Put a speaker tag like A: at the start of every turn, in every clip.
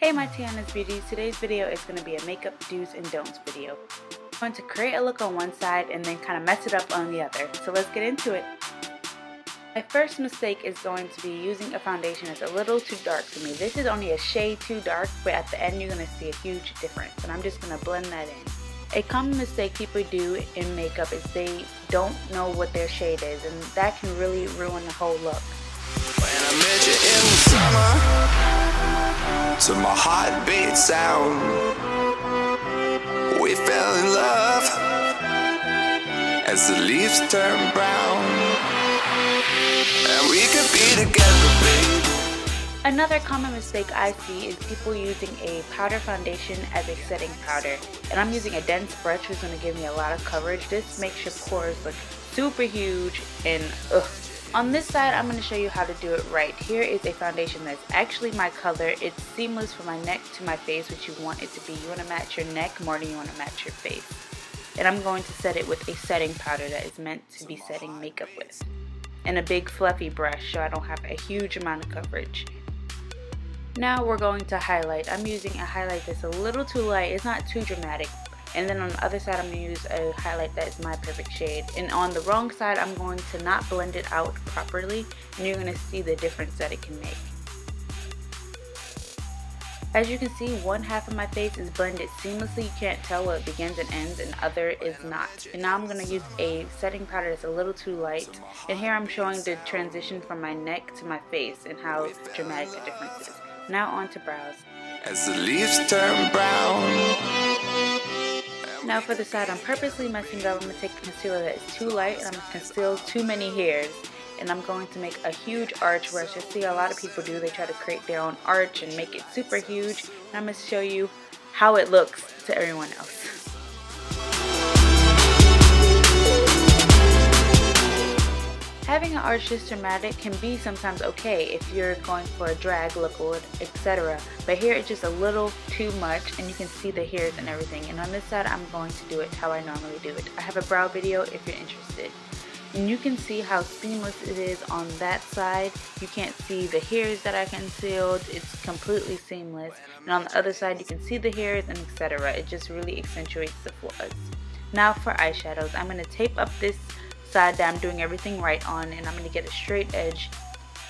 A: Hey my Tianna's Beauty, today's video is going to be a makeup do's and don'ts video. I'm going to create a look on one side and then kind of mess it up on the other, so let's get into it. My first mistake is going to be using a foundation that's a little too dark for me. This is only a shade too dark, but at the end you're going to see a huge difference, and I'm just going to blend that in. A common mistake people do in makeup is they don't know what their shade is, and that can really ruin the whole look.
B: When I met you in the summer, to my heartbeat sound, we fell in love as the leaves turn brown, and we could be together, babe.
A: Another common mistake I see is people using a powder foundation as a setting powder, and I'm using a dense brush which is going to give me a lot of coverage. This makes your pores look super huge and ugh. On this side, I'm going to show you how to do it right. Here is a foundation that's actually my color. It's seamless from my neck to my face, which you want it to be. You want to match your neck more than you want to match your face. And I'm going to set it with a setting powder that is meant to be setting makeup with. And a big fluffy brush so I don't have a huge amount of coverage. Now we're going to highlight. I'm using a highlight that's a little too light. It's not too dramatic. And then on the other side, I'm going to use a highlight that is my perfect shade. And on the wrong side, I'm going to not blend it out properly, and you're going to see the difference that it can make. As you can see, one half of my face is blended seamlessly. You can't tell where it begins and ends, and the other is not. And now I'm going to use a setting powder that's a little too light. And here I'm showing the transition from my neck to my face and how dramatic the difference is. Now on to brows.
B: As the leaves turn brown.
A: Now for the side, I'm purposely messing it up. I'm going to take a concealer that is too light and I'm going to conceal too many hairs. And I'm going to make a huge arch, where as you see a lot of people do, they try to create their own arch and make it super huge. And I'm going to show you how it looks to everyone else. Having an arch this dramatic can be sometimes okay if you're going for a drag look or etc. But here it's just a little too much, and you can see the hairs and everything. And on this side, I'm going to do it how I normally do it. I have a brow video if you're interested. And you can see how seamless it is on that side. You can't see the hairs that I concealed. It's completely seamless. And on the other side, you can see the hairs and etc. It just really accentuates the flaws. Now for eyeshadows, I'm going to tape up this side that I'm doing everything right on, and I'm going to get a straight edge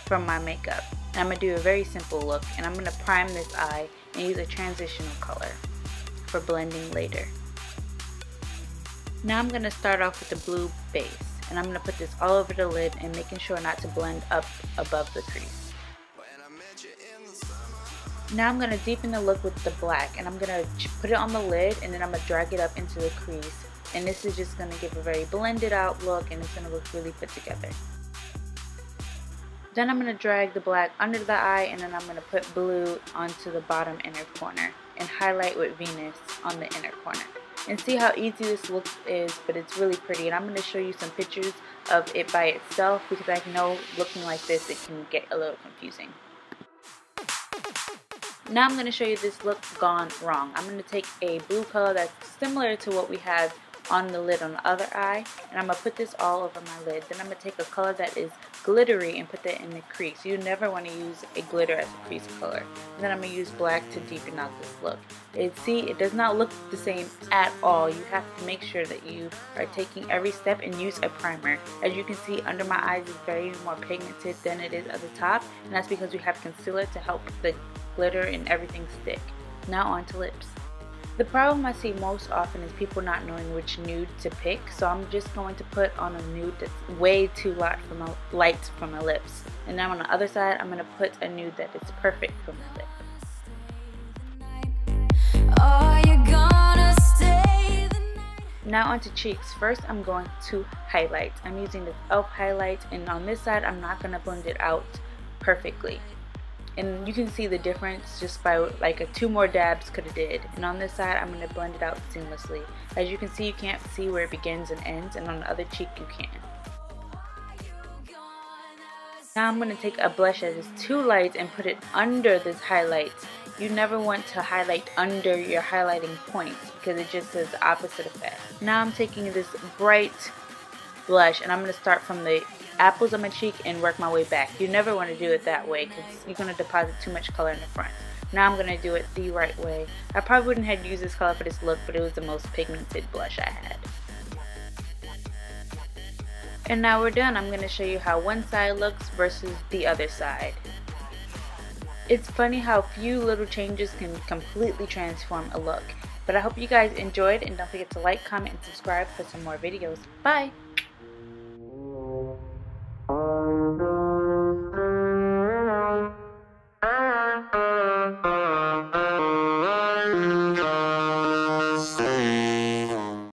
A: from my makeup. And I'm going to do a very simple look, and I'm going to prime this eye and use a transitional color for blending later. Now I'm going to start off with the blue base, and I'm going to put this all over the lid and making sure not to blend up above the crease. Now I'm going to deepen the look with the black, and I'm going to put it on the lid, and then I'm going to drag it up into the crease. And this is just going to give a very blended out look, and it's going to look really put together. Then I'm going to drag the black under the eye, and then I'm going to put blue onto the bottom inner corner and highlight with Venus on the inner corner. And see how easy this look is, but it's really pretty. And I'm going to show you some pictures of it by itself, because I know looking like this it can get a little confusing. Now I'm going to show you this look gone wrong. I'm going to take a blue color that's similar to what we have on the lid on the other eye, and I'm going to put this all over my lid. Then I'm going to take a color that is glittery and put that in the crease. You never want to use a glitter as a crease color. And then I'm going to use black to deepen out this look. See, it does not look the same at all. You have to make sure that you are taking every step and use a primer. As you can see, under my eyes is very more pigmented than it is at the top, and that's because we have concealer to help the glitter and everything stick. Now on to lips. The problem I see most often is people not knowing which nude to pick, so I'm just going to put on a nude that's way too light for my lips. And now on the other side, I'm going to put a nude that is perfect for my lips. Now onto cheeks. First, I'm going to highlight. I'm using this e.l.f. highlight, and on this side, I'm not going to blend it out perfectly. And you can see the difference just by like two more dabs could have did. And on this side, I'm going to blend it out seamlessly. As you can see, you can't see where it begins and ends, and on the other cheek you can. Now I'm going to take a blush that is too light and put it under this highlight. You never want to highlight under your highlighting point, because it just has the opposite effect. Now I'm taking this bright blush, and I'm going to start from the apples on my cheek and work my way back. You never want to do it that way, because you're going to deposit too much color in the front. Now I'm going to do it the right way. I probably wouldn't have used this color for this look, but it was the most pigmented blush I had. And now we're done. I'm going to show you how one side looks versus the other side. It's funny how few little changes can completely transform a look. But I hope you guys enjoyed, and don't forget to like, comment, and subscribe for some more videos. Bye!